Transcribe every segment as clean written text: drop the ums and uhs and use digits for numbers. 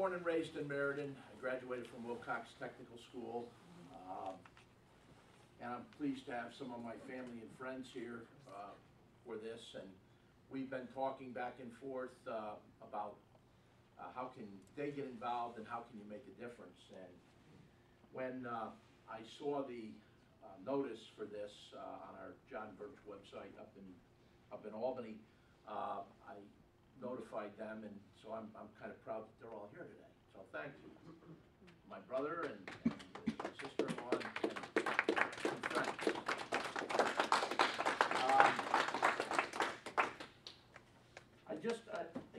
born and raised in Meriden. I graduated from Wilcox Technical School. And I'm pleased to have some of my family and friends here for this. And we've been talking back and forth about how can they get involved and how can you make a difference. And when I saw the notice for this on our John Birch website up in Albany, I notified them, and so I'm kind of proud that they're all here today. So thank you, my brother and my sister-in-law and friends. I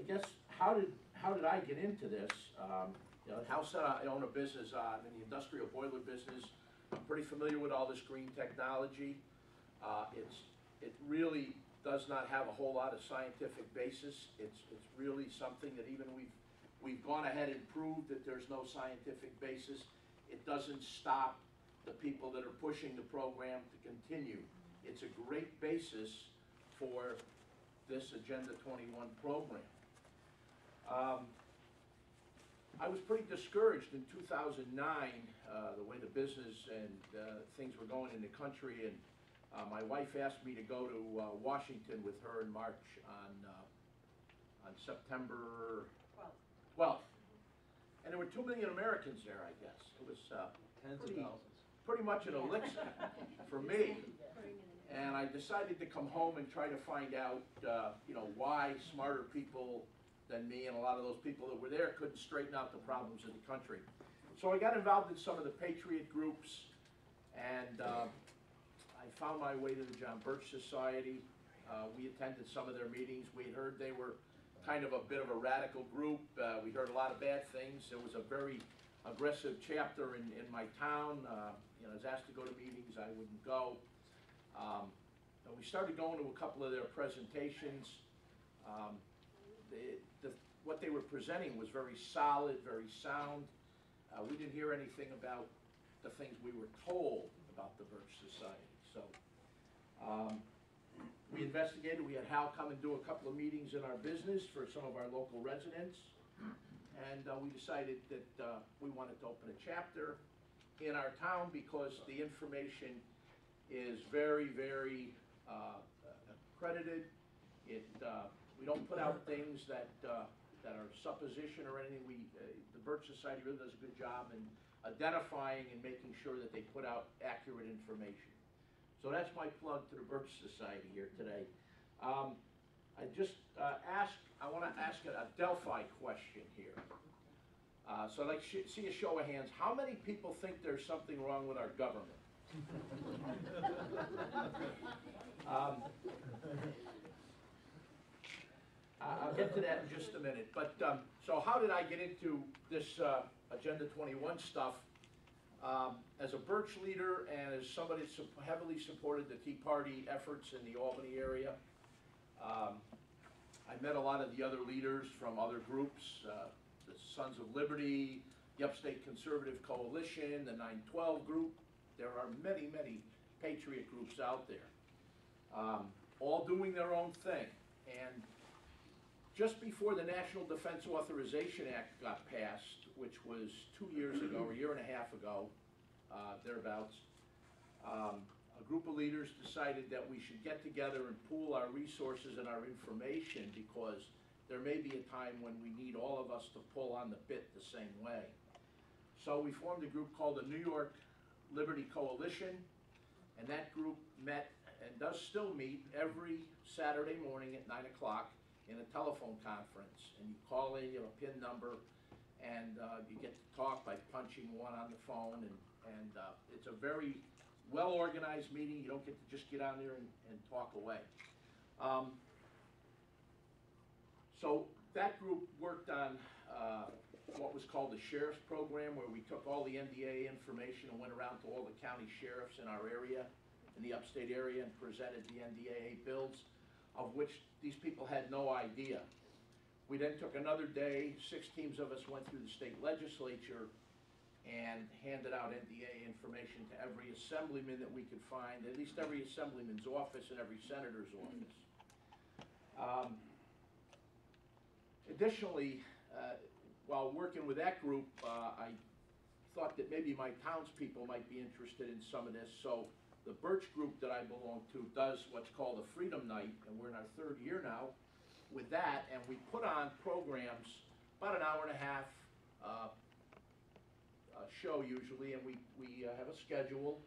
guess how did I get into this? You know, the house that I own a business on, in the industrial boiler business. I'm pretty familiar with all this green technology. It really does not have a whole lot of scientific basis. It's really something that even we've gone ahead and proved that there's no scientific basis. It doesn't stop the people that are pushing the program to continue. It's a great basis for this Agenda 21 program. I was pretty discouraged in 2009, the way the business and things were going in the country, and my wife asked me to go to Washington with her in March on September 12th. And there were 2 million Americans there, I guess. It was tens of thousands. Pretty much an elixir for me. And I decided to come home and try to find out, you know, why smarter people than me and a lot of those people that were there couldn't straighten out the problems of the country. So I got involved in some of the patriot groups, and I found my way to the John Birch Society. We attended some of their meetings. We had heard they were kind of a bit of a radical group. We heard a lot of bad things. There was a very aggressive chapter in my town. You know, I was asked to go to meetings, I wouldn't go. And we started going to a couple of their presentations. What they were presenting was very solid, very sound. We didn't hear anything about the things we were told about the Birch Society. So we investigated. We had Hal come and do a couple of meetings in our business for some of our local residents. And we decided that we wanted to open a chapter in our town because the information is very, very accredited. We don't put out things that are supposition or anything. The Birch Society really does a good job in identifying and making sure that they put out accurate information. So that's my plug to the Birch Society here today. I want to ask a Delphi question here. So I'd like to see a show of hands. How many people think there's something wrong with our government? I'll get to that in just a minute. But so how did I get into this Agenda 21 stuff? As a Birch leader and as somebody that heavily supported the Tea Party efforts in the Albany area, I met a lot of the other leaders from other groups, the Sons of Liberty, the Upstate Conservative Coalition, the 912 group. There are many, many patriot groups out there, all doing their own thing. And just before the National Defense Authorization Act got passed, which was 2 years ago, or a year and a half ago, thereabouts, a group of leaders decided that we should get together and pool our resources and our information because there may be a time when we need all of us to pull on the bit the same way. So we formed a group called the New York Liberty Coalition, and that group met and does still meet every Saturday morning at 9 o'clock in a telephone conference. And you call in, you have a PIN number, and you get to talk by punching one on the phone, and it's a very well-organized meeting. You don't get to just get on there and talk away. So that group worked on what was called the Sheriff's Program, where we took all the NDA information and went around to all the county sheriffs in our area, in the upstate area, and presented the NDAA bills, of which these people had no idea. We then took another day, 6 teams of us went through the state legislature and handed out NDA information to every assemblyman that we could find, at least every assemblyman's office and every senator's office. Additionally, while working with that group, I thought that maybe my townspeople might be interested in some of this. So the Birch group that I belong to does what's called a Freedom Night, and we're in our 3rd year now with that, and we put on programs, about an hour and a half show usually, and we have a schedule.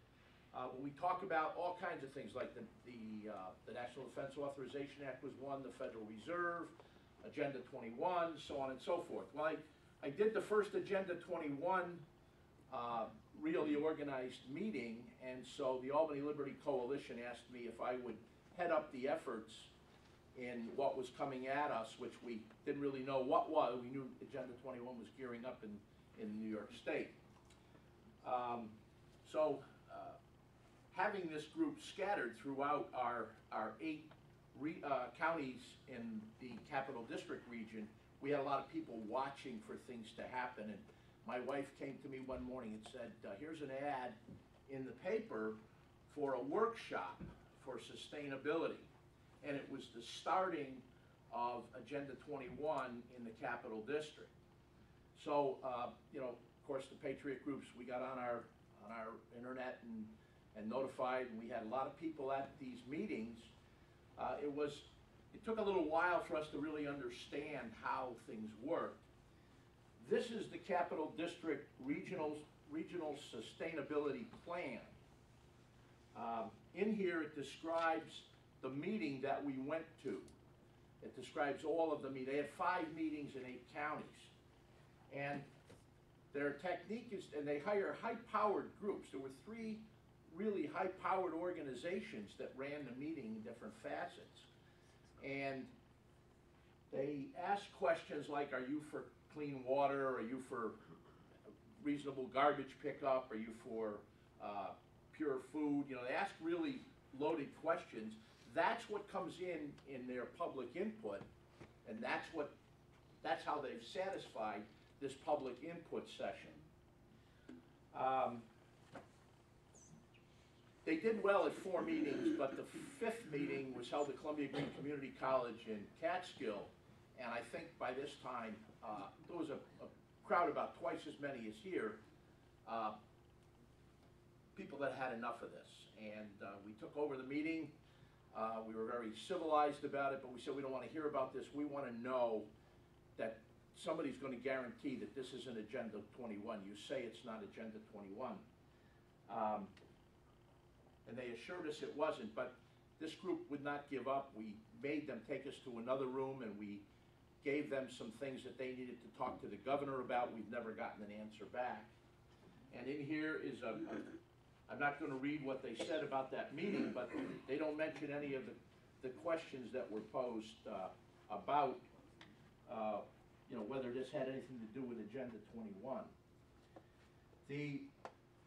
We talk about all kinds of things, like the National Defense Authorization Act was one, the Federal Reserve, Agenda 21, so on and so forth. Well, I did the first Agenda 21 really organized meeting, and so the Albany Liberty Coalition asked me if I would head up the efforts in what was coming at us, which we didn't really know what was. We knew Agenda 21 was gearing up in New York State. Having this group scattered throughout our 8 counties in the Capital District region, we had a lot of people watching for things to happen. And my wife came to me one morning and said, here's an ad in the paper for a workshop for sustainability. And it was the starting of Agenda 21 in the Capital District. So, of course, the Patriot groups, we got on our internet and notified, and we had a lot of people at these meetings. It took a little while for us to really understand how things work. This is the Capital District Regional Sustainability Plan. In here it describes the meeting that we went to. It describes all of the meetings. They had 5 meetings in 8 counties. And their technique is, and they hire high-powered groups. There were 3 really high-powered organizations that ran the meeting in different facets. And they ask questions like, are you for clean water? Are you for reasonable garbage pickup? Are you for pure food? They ask really loaded questions. That's what comes in their public input, and that's how they've satisfied this public input session. They did well at 4 meetings, but the 5th meeting was held at Columbia Green Community College in Catskill, and I think by this time there was a crowd about twice as many as here, people that had enough of this. And we took over the meeting. We were very civilized about it, but we said we don't want to hear about this. We want to know that somebody's going to guarantee that this isn't Agenda 21. You say it's not Agenda 21. And they assured us it wasn't, but this group would not give up. We made them take us to another room, and we gave them some things that they needed to talk to the governor about. We've never gotten an answer back. And in here is I'm not going to read what they said about that meeting, but they don't mention any of the questions that were posed about whether this had anything to do with Agenda 21.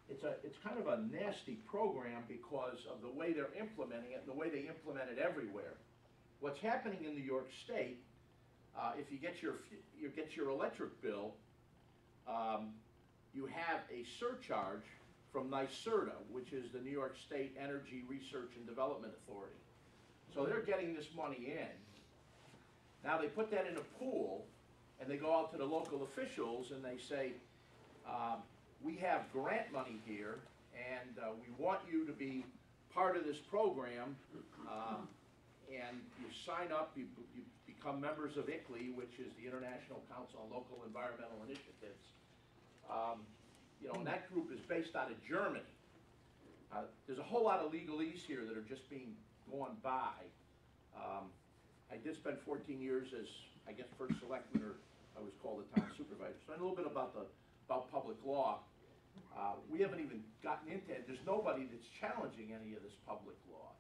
It's kind of a nasty program because of the way they're implementing it and the way they implement it everywhere. What's happening in New York State, if you get your electric bill, you have a surcharge from NYSERDA, which is the New York State Energy Research and Development Authority. So they're getting this money in. Now they put that in a pool, and they go out to the local officials and they say, we have grant money here, and we want you to be part of this program, and you sign up, you become members of ICLEI, which is the International Council on Local Environmental Initiatives. And that group is based out of Germany. There's a whole lot of legalese here that are just being gone by. I did spend 14 years as, I guess, first selectman, or I was called a town supervisor. So I know a little bit about public law. We haven't even gotten into it. There's nobody that's challenging any of this public law.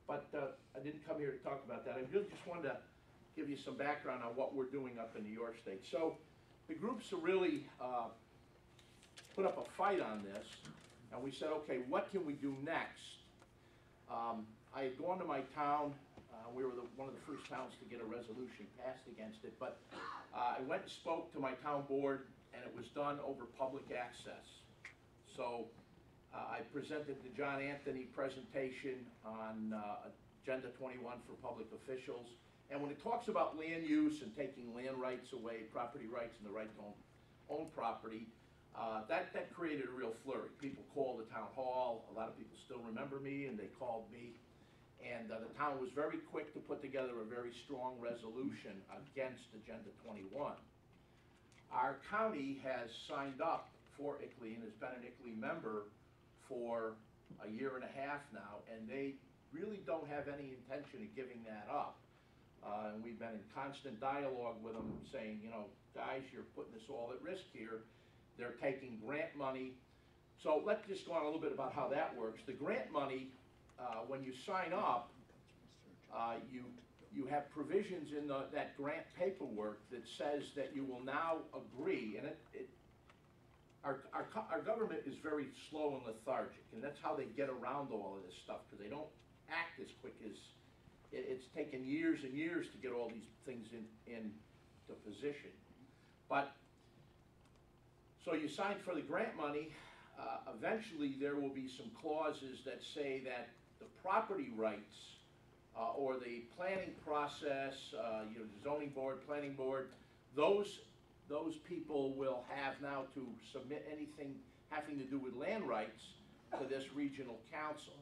But I didn't come here to talk about that. I really just wanted to give you some background on what we're doing up in New York State. So the groups are really put up a fight on this, and we said, okay, what can we do next? I had gone to my town. We were one of the first towns to get a resolution passed against it, but I went and spoke to my town board, and it was done over public access. So I presented the John Anthony presentation on Agenda 21 for public officials, And when it talks about land use and taking land rights away, property rights and the right to own property, that created a real flurry. People called the town hall. A lot of people still remember me, and they called me. And the town was very quick to put together a very strong resolution against Agenda 21. Our county has signed up for ICLEI and has been an ICLEI member for a year and a half now, and they really don't have any intention of giving that up. And we've been in constant dialogue with them saying, you know, guys, you're putting us all at risk here. They're taking grant money. So let's just go on a little bit about how that works. The grant money, when you sign up, you have provisions in that grant paperwork that says that you will now agree, and our government is very slow and lethargic, and that's how they get around all of this stuff, because they don't act as quick as, it's taken years and years to get all these things into position. But, so you sign for the grant money, eventually there will be some clauses that say that the property rights or the planning process, you know, zoning board, planning board, those people will have now to submit anything having to do with land rights to this regional council.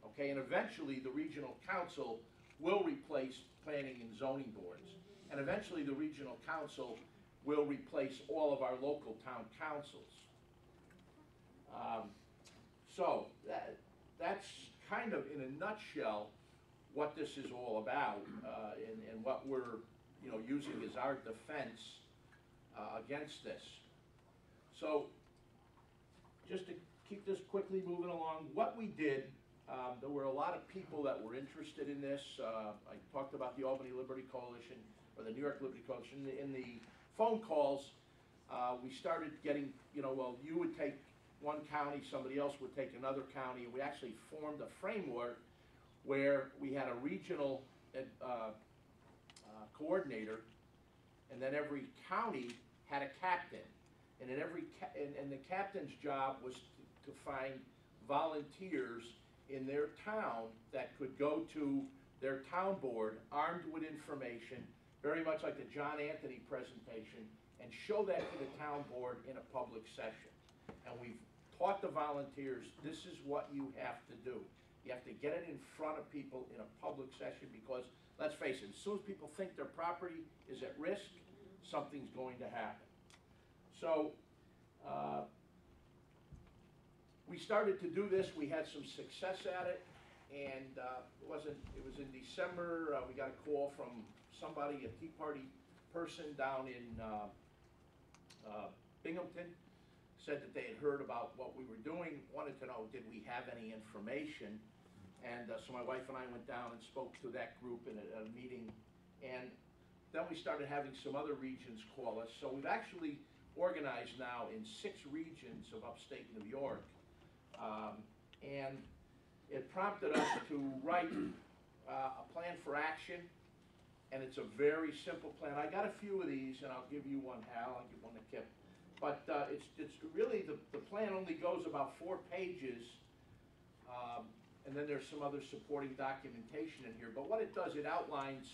Okay, and eventually the regional council will replace planning and zoning boards. And eventually the regional council will replace all of our local town councils. So that's kind of in a nutshell what this is all about, and what we're, you know, using as our defense against this. So just to keep this quickly moving along, what we did, there were a lot of people that were interested in this. I talked about the Albany Liberty Coalition, or the New York Liberty Coalition. In the phone calls, we started getting, you know, well, you would take one county, somebody else would take another county, and we actually formed a framework where we had a regional coordinator, and then every county had a captain, and in and the captain's job was to find volunteers in their town that could go to their town board armed with information, very much like the John Anthony presentation, and show that to the town board in a public session. And we've taught the volunteers, this is what you have to do. You have to get it in front of people in a public session, because, let's face it, as soon as people think their property is at risk, something's going to happen. So, we started to do this. We had some success at it, and it was in December. We got a call from somebody, a Tea Party person down in Binghamton, said that they had heard about what we were doing, wanted to know, did we have any information? And so my wife and I went down and spoke to that group in a meeting, and then we started having some other regions call us. So we've actually organized now in 6 regions of upstate New York, and it prompted us to write a plan for action, and it's a very simple plan. I got a few of these, and I'll give you one, Hal, I'll give one to Kip. But it's really, the plan only goes about 4 pages, and then there's some other supporting documentation in here. But what it does, it outlines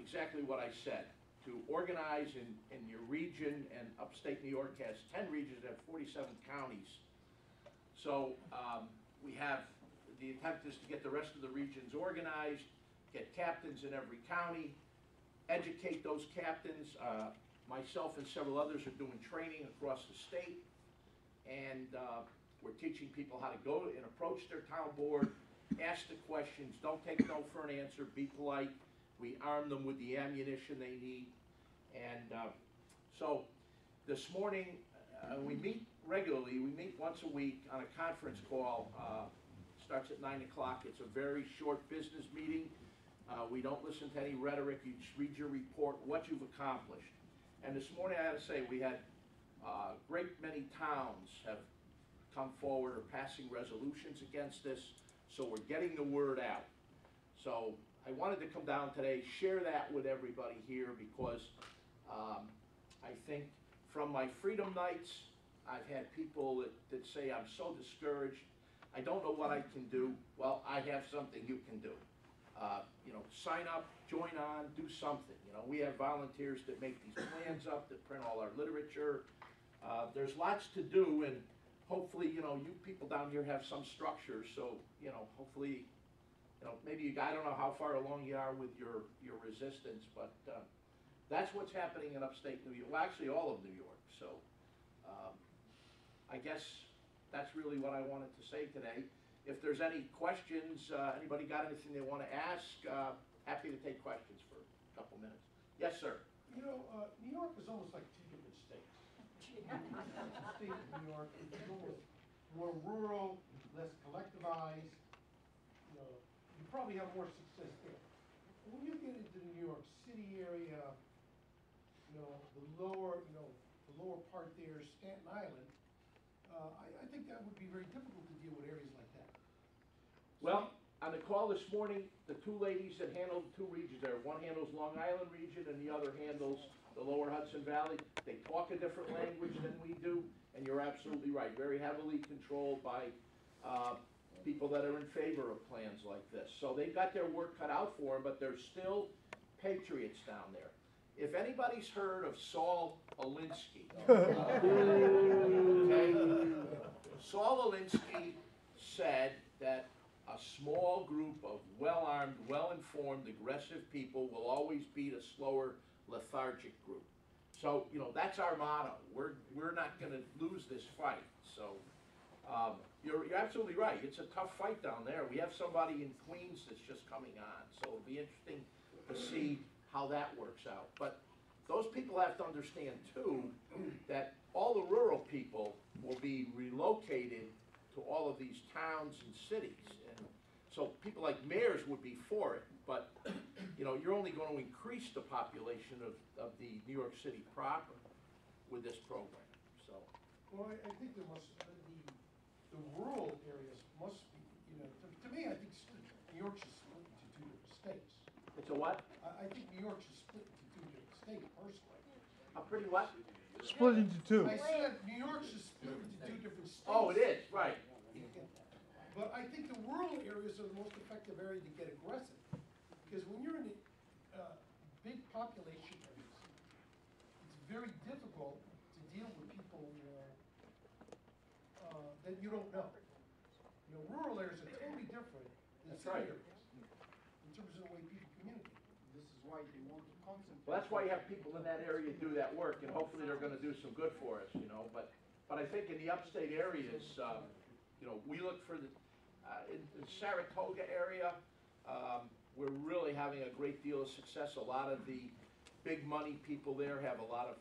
exactly what I said. To organize in your region, and upstate New York has 10 regions that have 47 counties. So we have, the attempt is to get the rest of the regions organized, get captains in every county, educate those captains. Myself and several others are doing training across the state, and we're teaching people how to go and approach their town board, ask the questions, don't take no for an answer, be polite. We arm them with the ammunition they need. And so this morning, we meet regularly. We meet once a week on a conference call. Starts at 9 o'clock. It's a very short business meeting. We don't listen to any rhetoric. You just read your report, what you've accomplished. And this morning, I have to say, we had a great many towns have come forward or passing resolutions against this, so we're getting the word out. So I wanted to come down today, share that with everybody here, because I think from my Freedom Nights, I've had people that say, I'm so discouraged, I don't know what I can do. Well, I have something you can do. You know, sign up, join on, do something, you know. We have volunteers that make these plans up, that print all our literature. There's lots to do, and hopefully, you know, you people down here have some structure, so, you know, hopefully, you know, maybe you, I don't know how far along you are with your resistance, but that's what's happening in upstate New York, well, actually all of New York, so I guess that's really what I wanted to say today. If there's any questions, anybody got anything they want to ask, happy to take questions for a couple minutes. Yes, sir. You know, New York is almost like two different states. The state of New York is almost more rural, less collectivized. You know, you probably have more success there. But when you get into the New York City area, you know, the lower part there, Staten Island, I think that would be very difficult to deal with areas like that. Well, on the call this morning, the two ladies that handled the two regions there, one handles Long Island region and the other handles the lower Hudson Valley. They talk a different language than we do, and you're absolutely right, very heavily controlled by people that are in favor of plans like this. So they've got their work cut out for them, but there's still patriots down there. If anybody's heard of Saul Alinsky, okay, Saul Alinsky said that a small group of well-armed, well-informed, aggressive people will always beat a slower, lethargic group. So, you know, that's our motto. We're not going to lose this fight. So, you're absolutely right. It's a tough fight down there. We have somebody in Queens that's just coming on, so it'll be interesting to see how that works out. But those people have to understand too that all the rural people will be relocated to all of these towns and cities, and so people like mayors would be for it, but you know, you're only going to increase the population of the New York City proper with this program. So, well, I think there must the rural areas must be, you know, to me, I think New York should split into two different states. it's a what? I think New York should split into two different states personally. A pretty what? Split into two. I said New York should split into two different states. Oh, it is, right. But I think the rural areas are the most effective area to get aggressive. Because when you're in the big population areas, it's very difficult to deal with people that you don't know. You know, rural areas are totally different than That's city right. areas in terms of the way people communicate. This is why they want to concentrate. Well, that's why you have people in that area do that work, and hopefully they're going to do some good for us, you know. But I think in the upstate areas, you know, we look for the in the Saratoga area. We're really having a great deal of success. A lot of the big money people there have a lot of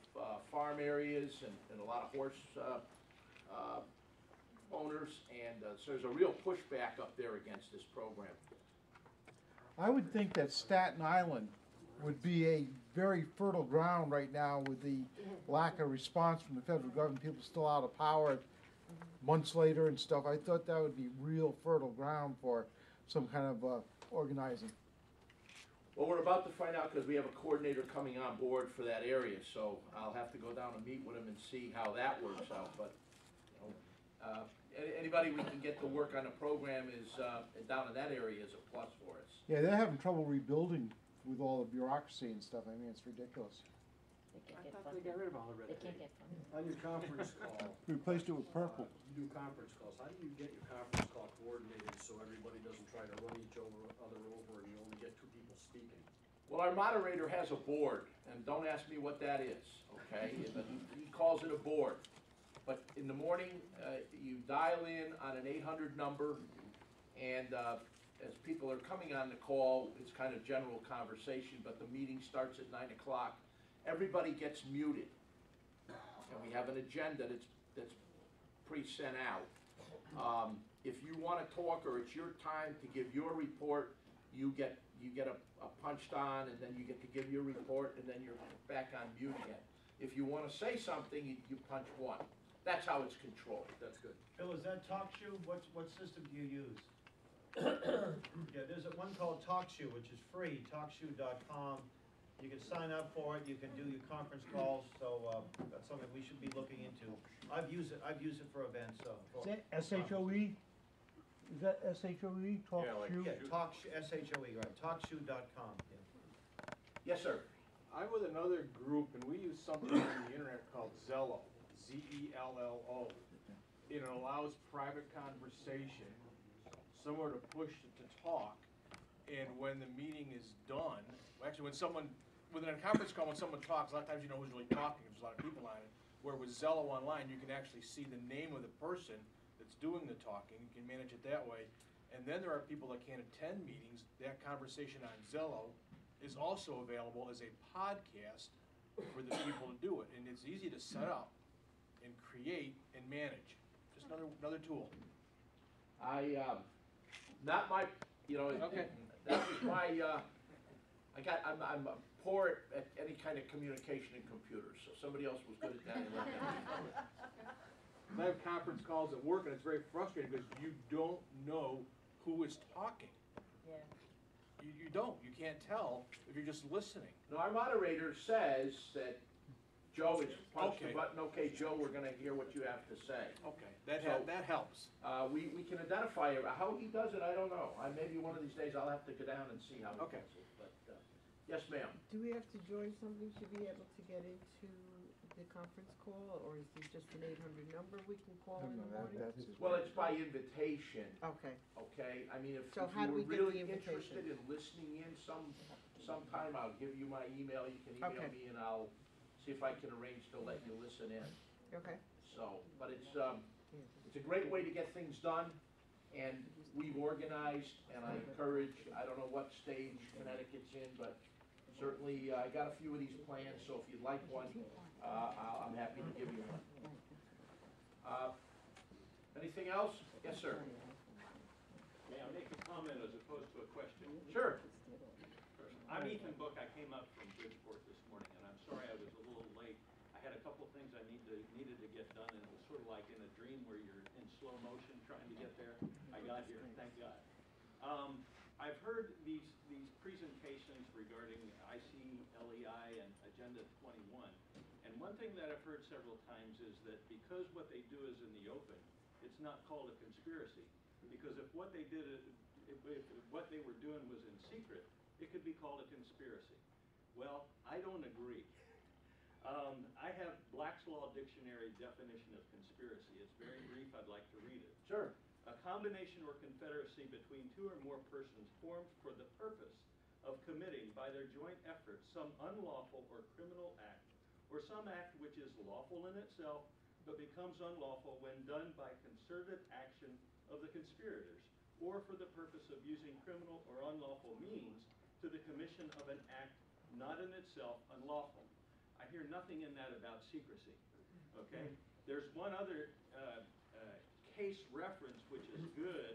farm areas and a lot of horse owners, and so there's a real pushback up there against this program. I would think that Staten Island would be a very fertile ground right now with the lack of response from the federal government, people still out of power months later and stuff. I thought that would be real fertile ground for some kind of organizing. Well, we're about to find out because we have a coordinator coming on board for that area, so I'll have to go down and meet with him and see how that works out. But you know, anybody we can get to work on a program is down in that area is a plus for us. Yeah, they're having trouble rebuilding with all the bureaucracy and stuff. I mean, it's ridiculous. I thought they got rid of all the red tape. On your conference call, Replaced it with purple. you do conference calls, how do you get your conference call coordinated so everybody doesn't try to run each other over and you only get two people speaking? Well, our moderator has a board, and don't ask me what that is, okay? But he calls it a board. But in the morning, you dial in on an 800 number, and as people are coming on the call, it's kind of general conversation, but the meeting starts at 9 o'clock. Everybody gets muted, and we have an agenda that's pre-sent out. If you want to talk or it's your time to give your report, you get a punched on, and then you get to give your report, and then you're back on mute again. If you want to say something, you punch 1. That's how it's controlled. That's good. Bill, is that TalkShoe? What system do you use? Yeah, there's one called TalkShoe, which is free, talkshoe.com. You can sign up for it, you can do your conference calls, so that's something we should be looking into. I've used it for events, so. S-H-O-E? Is that S-H-O-E? Talk Yeah, like- shoe? Yeah, TalkShoe, S-H-O-E, right, talkshoe.com, yeah. Yes, sir. I'm with another group, and we use something on the internet called Zello, Zello. It allows private conversation, somewhere to push to talk, and when the meeting is done, actually, within a conference call, when someone talks, a lot of times you know who's really talking, there's a lot of people on it, where with Zello online, you can actually see the name of the person that's doing the talking, you can manage it that way, and then there are people that can't attend meetings, that conversation on Zello is also available as a podcast for the people to do it, and it's easy to set up and create and manage. Just another tool. Not my, Okay. that was my, I'm poor at any kind of communication in computers, so somebody else was good at that. And let me. I have conference calls at work, and it's very frustrating because you don't know who is talking. Yeah. You don't. You can't tell if you're just listening. No, our moderator says that Joe is punched the Okay. button, okay, Joe, we're gonna hear what you have to say. Okay, that helps. We can identify it, how he does it, I don't know, maybe one of these days I'll have to go down and see how he Okay. does it, but, yes, ma'am. Do we have to join something to be able to get into the conference call, or is it just an 800 number we can call in the morning? Well, it's by invitation, Okay, okay, I mean, if So if how you do were we get the really invitation? interested in listening in sometime, I'll give you my email, you can email Okay. me and I'll see if I can arrange to let you listen in. okay. So, but it's a great way to get things done, and we've organized, and I encourage, I don't know what stage Connecticut's in, but certainly, I got a few of these plans, so if you'd like one, I'm happy to give you one. Anything else? Yes, sir. May I make a comment as opposed to a question? Sure. I'm Ethan Book. I came up from Bridgeport this morning, and I'm sorry I was a little late. I had a couple of things I needed to get done, and it was sort of like in a dream where you're in slow motion trying to get there. I got here, thank God. I've heard these presentations regarding ICLEI and Agenda 21, and one thing that I've heard several times is that because what they do is in the open, it's not called a conspiracy. Because if what they did, if what they were doing was in secret, it could be called a conspiracy. Well, I don't agree. I have Black's Law Dictionary definition of conspiracy. It's very brief. I'd like to read it. Sure. A combination or confederacy between two or more persons formed for the purpose of committing by their joint efforts some unlawful or criminal act, or some act which is lawful in itself, but becomes unlawful when done by concerted action of the conspirators, or for the purpose of using criminal or unlawful means to the commission of an act not in itself unlawful. I hear nothing in that about secrecy, okay? There's one other case reference which is good,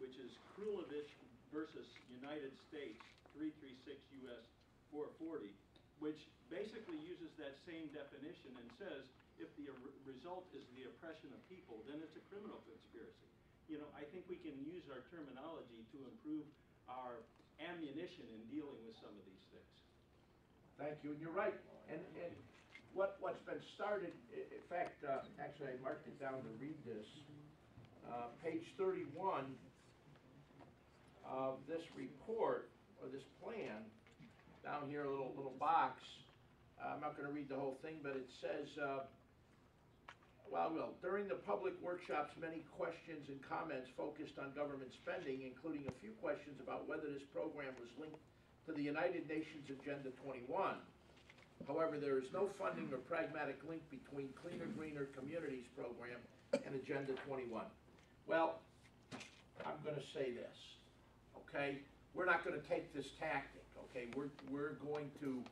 which is Krulovich versus United States, 336 U.S. 440, which basically uses that same definition and says if the result is the oppression of people, then it's a criminal conspiracy. You know, I think we can use our terminology to improve our ammunition in dealing with some of these things. Thank you, and you're right. And what's been started, in fact, actually I marked it down to read this. Page 31 of this report, or this plan, down here, a little box. I'm not going to read the whole thing, but it says, during the public workshops, many questions and comments focused on government spending, including a few questions about whether this program was linked to the United Nations Agenda 21. However, there is no funding or pragmatic link between Cleaner Greener Communities program and Agenda 21. Well, I'm going to say this, okay? We're not going to take this tactic, okay? We're going to,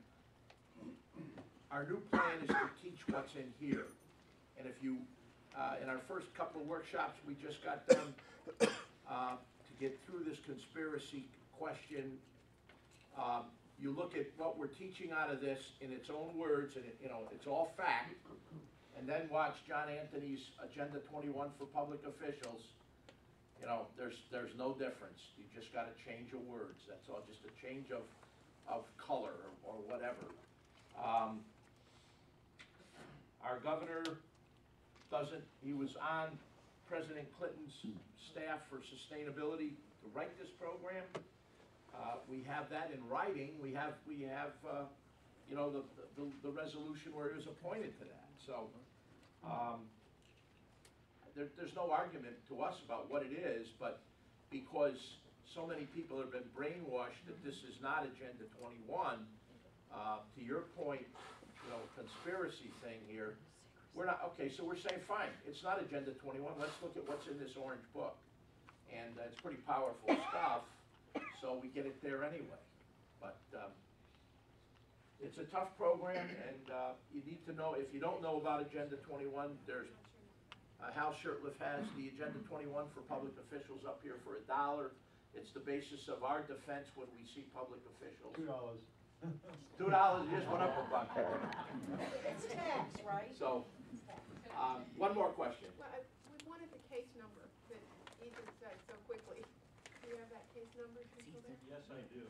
our new plan is to teach what's in here. And if you, in our first couple of workshops, we just got done to get through this conspiracy question. You look at what we're teaching out of this in its own words, and it's all fact. And then watch John Anthony's Agenda 21 for public officials. You know, there's no difference. You just got to change of words. That's all, just a change of color or whatever. Our governor doesn't, he was on President Clinton's staff for sustainability to write this program. We have that in writing, we have, you know, the resolution where he was appointed to that, so, there's no argument to us about what it is, but because so many people have been brainwashed that this is not Agenda 21, to your point, you know, conspiracy thing here, we're not, okay, so we're saying, fine, it's not Agenda 21, let's look at what's in this orange book. And it's pretty powerful stuff, so we get it there anyway. But it's a tough program, and you need to know, if you don't know about Agenda 21, there's, Hal Shurtleff has the Agenda 21 for public officials up here for $1. It's the basis of our defense when we see public officials. $2. $2, it just went up a buck. It's tax, right? So, one more question. Well, we wanted the case number that Ethan said so quickly. Do you have that case number, Cecil, there? Yes, I do.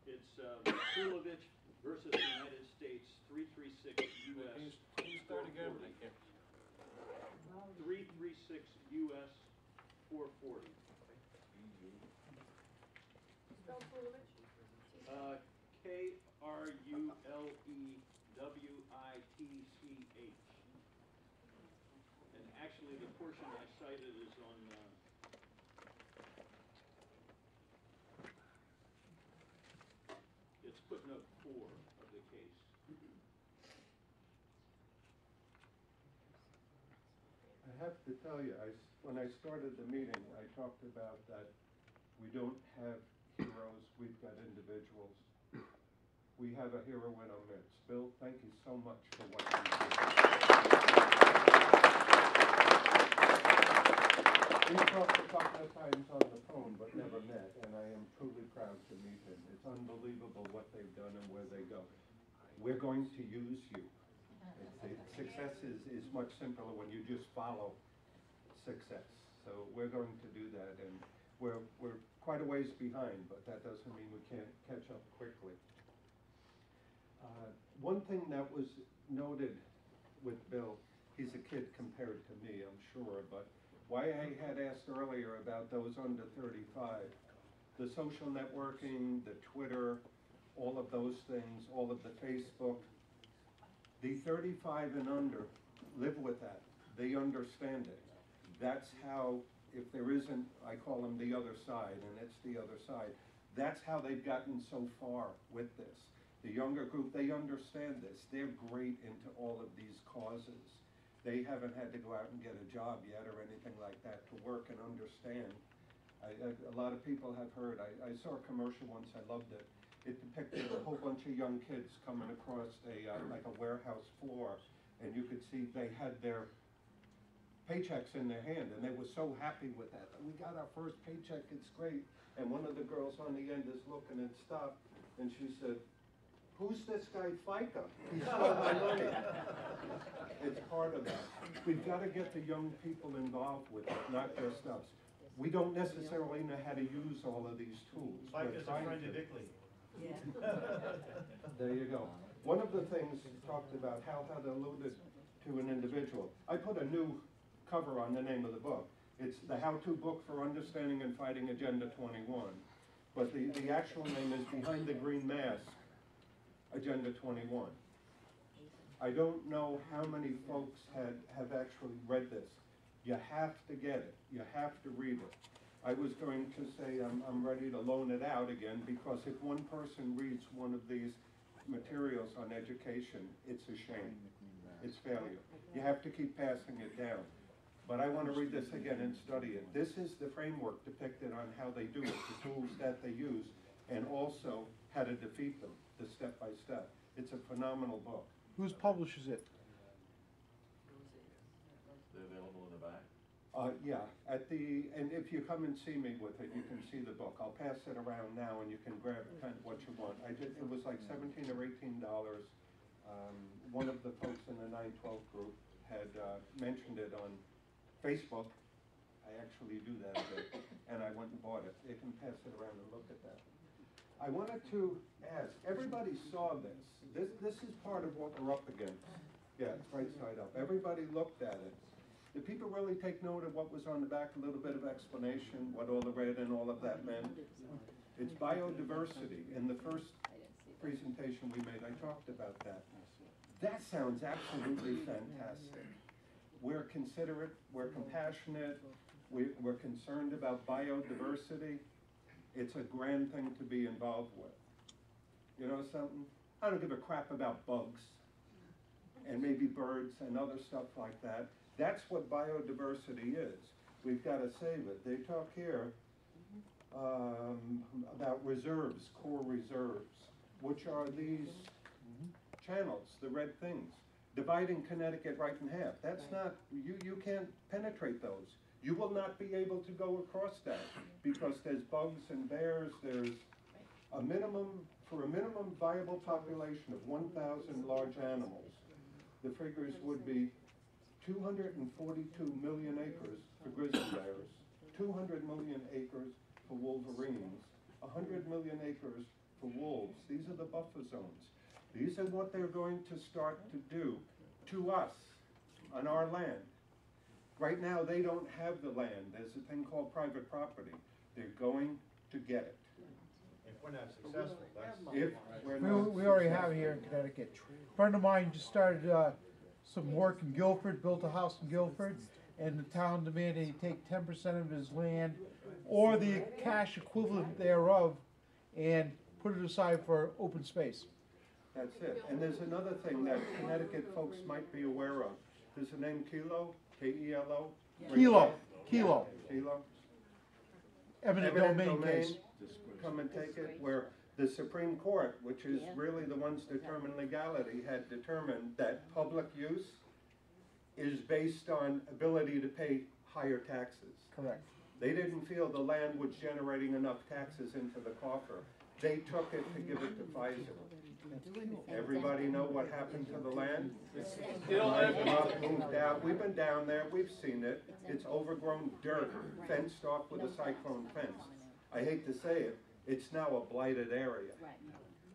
It's Kulovich versus United States, 336 US. Can you start again? 336 US 440. Spell Kulovich? K-R-U-L-E-W-I-T-C-H. And actually, the portion I cited is on, it's footnote 4 of the case. I have to tell you, when I started the meeting, I talked about that we don't have heroes, we've got individuals. We have a hero in our midst. Bill, thank you so much for what you did. We talked a couple of times on the phone, but never met, and I am truly proud to meet him. It's unbelievable what they've done and where they go. We're going to use you. Success is much simpler when you just follow success. So we're going to do that, and we're quite a ways behind, but that doesn't mean we can't catch up quickly. One thing that was noted with Bill, he's a kid compared to me, I'm sure, but why I had asked earlier about those under 35, the social networking, the Twitter, all of those things, all of the Facebook, the 35 and under live with that. They understand it. That's how, if there isn't, I call them the other side, and it's the other side. That's how they've gotten so far with this. The younger group, they understand this. They're great into all of these causes. They haven't had to go out and get a job yet or anything like that to work and understand. A lot of people have heard, I saw a commercial once, I loved it. It depicted a whole bunch of young kids coming across like a warehouse floor, and you could see they had their paychecks in their hand, and they were so happy with that. We got our first paycheck, it's great. And one of the girls on the end is looking and stopped, and she said, "Who's this guy FICA? He stole my money." It's part of that. We've got to get the young people involved with it, not just us. We don't necessarily know how to use all of these tools. Like We're as a trying friend to. of Italy. There you go. One of the things talked about how had alluded to an individual. I put a new cover on the name of the book. It's the how-to book for understanding and fighting Agenda 21. But the actual name is Behind the Green Mask, Agenda 21. I don't know how many folks have actually read this. You have to get it. You have to read it. I was going to say I'm ready to loan it out again, because if one person reads one of these materials on education, it's a shame. It's failure. You have to keep passing it down. But I want to read this again and study it. This is the framework depicted on how they do it, the tools that they use, and also how to defeat them, the step by step. It's a phenomenal book. Who publishes it? They're available in the back? Yeah, and if you come and see me with it, you can see the book. I'll pass it around now, and you can grab kind of what you want. It was like $17 or $18. One of the folks in the 912 group had mentioned it on Facebook. I actually do that a bit, and I went and bought it. You can pass it around and look at that. I wanted to ask, everybody saw this. This is part of what we're up against. Yeah, it's right side up. Everybody looked at it. Did people really take note of what was on the back, a little bit of explanation, what all the red and all of that meant? It's biodiversity. In the first presentation we made, I talked about that. That sounds absolutely fantastic. We're considerate, we're compassionate, we're concerned about biodiversity. It's a grand thing to be involved with. You know something? I don't give a crap about bugs and maybe birds and other stuff like that. That's what biodiversity is. We've got to save it. They talk here about reserves, core reserves, which are these channels, the red things, dividing Connecticut right in half. That's not, you can't penetrate those. You will not be able to go across that because there's bugs and bears, there's a minimum, for a minimum viable population of 1,000 large animals, the figures would be 242 million acres for grizzly bears, 200 million acres for wolverines, 100 million acres for wolves. These are the buffer zones. These are what they're going to start to do to us on our land. Right now, they don't have the land. There's a thing called private property. They're going to get it. If we're not successful, that's. If we're not We already have it here in Connecticut. A friend of mine just started some work in Guilford, built a house in Guilford, and the town demanded he take 10% of his land or the cash equivalent thereof and put it aside for open space. That's it. And there's another thing that Connecticut folks might be aware of. There's a name Kelo, K-E-L-O. Kelo. Kelo. Eminent domain case. Come and take it, where the Supreme Court, which is really the ones determine legality, had determined that public use is based on ability to pay higher taxes. Correct. They didn't feel the land was generating enough taxes into the coffer. They took it to give it to Pfizer. Everybody know what happened to the land? Moved out. We've been down there, we've seen it. It's overgrown dirt, fenced off with a cyclone fence. I hate to say it, it's now a blighted area.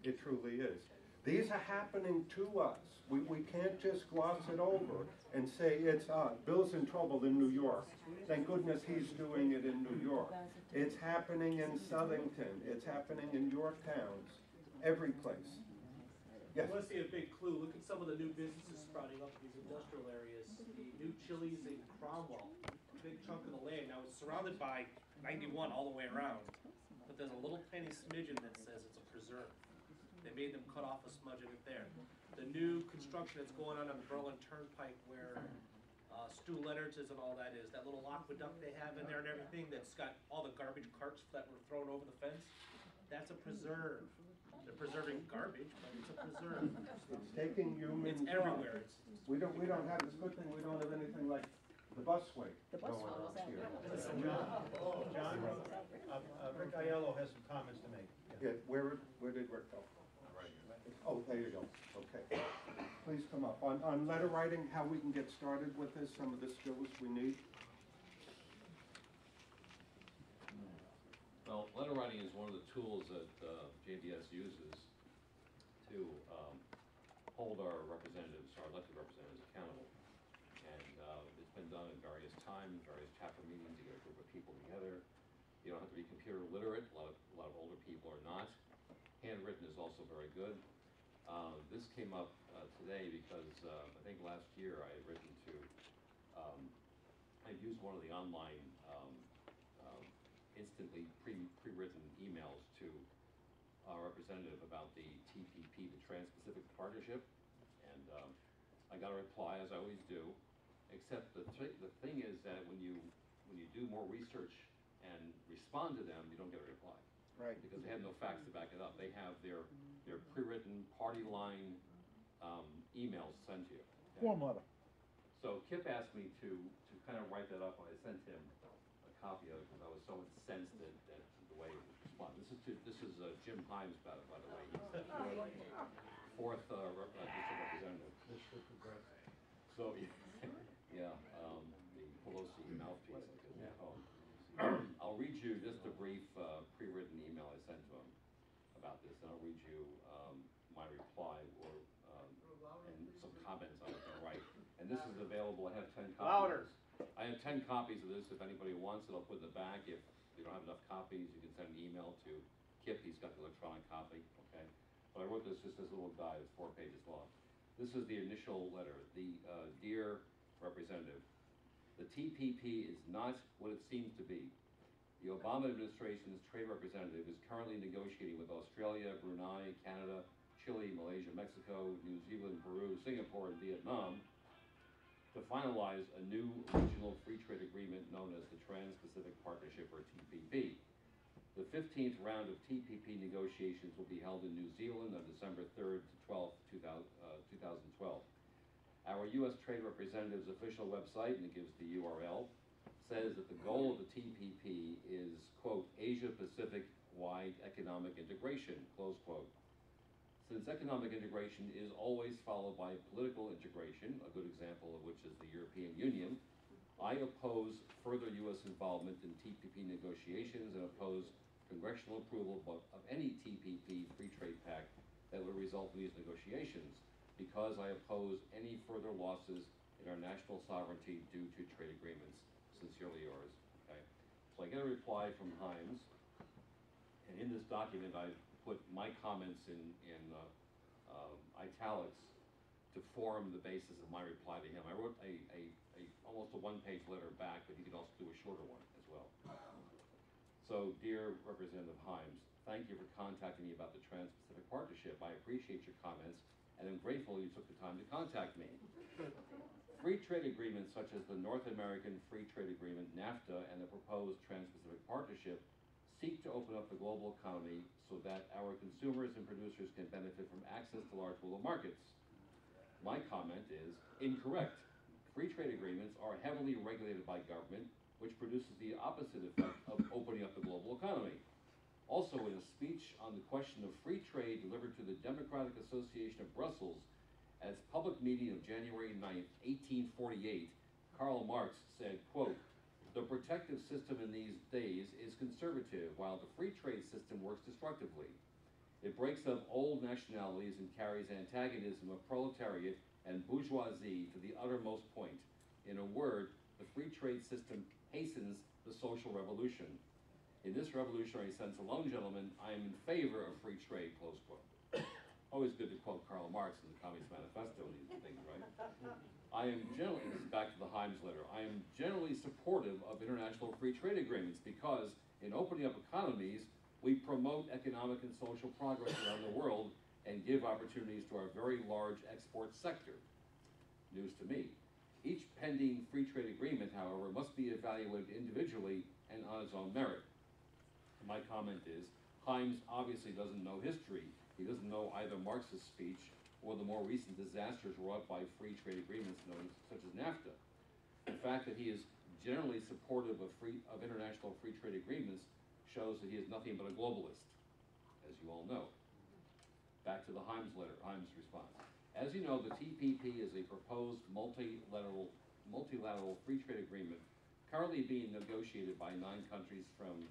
It truly is. These are happening to us. We can't just gloss it over and say it's, Bill's in trouble in New York. Thank goodness he's doing it in New York. It's happening in Southington. It's happening in your towns, every place. Yes. I want to see a big clue. Look at some of the new businesses sprouting up in these industrial areas. The new Chili's in Cromwell, a big chunk of the land. Now it's surrounded by 91 all the way around, but there's a little tiny smidgen that says it's a preserve. They made them cut off a smudge of it there. The new construction that's going on the Berlin Turnpike where Stu Leonard's is and all that is, that little aqueduct they have in there and everything that's got all the garbage carts that were thrown over the fence, that's a preserve. They're preserving garbage, but it's a preserve. It's taking human It's everywhere. We don't have, it's a good thing we don't have anything like the busway going on here. John, Rick Aiello has some comments to make. Yeah, where did Rick go? Oh, there you go, okay. Please come up. On letter writing, how we can get started with this, some of the skills we need. Well, letter writing is one of the tools that JBS uses to hold our representatives, our elected representatives accountable. And it's been done at various times, various chapter meetings. You get a group of people together. You don't have to be computer literate. A lot of older people are not. Handwritten is also very good. This came up today because I think last year I had written to, I used one of the online instantly pre-written emails to our representative about the TPP, the Trans-Pacific Partnership, and I got a reply, as I always do, except the thing is that when you do more research and respond to them, you don't get a reply. Right. Because they have no facts to back it up. They have their pre-written party line emails sent to you. Okay? Form letter. So Kip asked me to kind of write that up, and I sent him a copy of it because I was so incensed at the way it was responded. This is Jim Himes, by the way. He's the fourth district representative. So yeah, the Pelosi mouthpiece, like his phone. I'll read you just a brief pre-written email I sent to him about this, and I'll read you my reply and some comments I was going to write. And this is available. I have 10 copies. Louder. I have 10 copies of this, if anybody wants it, I'll put in the back. If you don't have enough copies, you can send an email to Kip, he's got the electronic copy, okay? But I wrote this, just this little guide, it's 4 pages long. This is the initial letter. Dear Representative, the TPP is not what it seems to be. The Obama administration's trade representative is currently negotiating with Australia, Brunei, Canada, Chile, Malaysia, Mexico, New Zealand, Peru, Singapore, and Vietnam to finalize a new regional free trade agreement known as the Trans-Pacific Partnership, or TPP. The 15th round of TPP negotiations will be held in New Zealand on December 3rd to 12th, 2012. Our U.S. Trade Representative's official website, and it gives the URL, says that the goal of the TPP is, quote, Asia-Pacific-wide economic integration, close quote. Since economic integration is always followed by political integration, a good example of which is the European Union, I oppose further U.S. involvement in TPP negotiations and oppose congressional approval of any TPP free trade pact that would result in these negotiations, because I oppose any further losses in our national sovereignty due to trade agreements. Sincerely yours. Okay. So I get a reply from Himes, and in this document I put my comments in italics to form the basis of my reply to him. I wrote almost a one-page letter back, but he could also do a shorter one as well. So, dear Representative Himes, thank you for contacting me about the Trans-Pacific Partnership. I appreciate your comments, and I'm grateful you took the time to contact me. Free trade agreements such as the North American Free Trade Agreement, NAFTA, and the proposed Trans-Pacific Partnership seek to open up the global economy so that our consumers and producers can benefit from access to large global markets. My comment is incorrect. Free trade agreements are heavily regulated by government, which produces the opposite effect of opening up the global economy. Also, in a speech on the question of free trade delivered to the Democratic Association of Brussels as public meeting of January 9th, 1848, Karl Marx said, quote, "The protective system in these days is conservative, while the free trade system works destructively. It breaks up old nationalities and carries antagonism of proletariat and bourgeoisie to the uttermost point. In a word, the free trade system hastens the social revolution. In this revolutionary sense alone, gentlemen, I am in favor of free trade," close quote. Always good to quote Karl Marx in the Communist Manifesto and these things, right? I am generally, this is back to the Himes letter, I am generally supportive of international free trade agreements because in opening up economies, we promote economic and social progress around the world and give opportunities to our very large export sector. News to me. Each pending free trade agreement, however, must be evaluated individually and on its own merit. My comment is, Himes obviously doesn't know history. He doesn't know either Marx's speech or the more recent disasters wrought by free trade agreements known such as NAFTA. The fact that he is generally supportive of international free trade agreements shows that he is nothing but a globalist, as you all know. Back to the Himes letter, Himes' response. As you know, the TPP is a proposed multilateral free trade agreement currently being negotiated by 9 countries from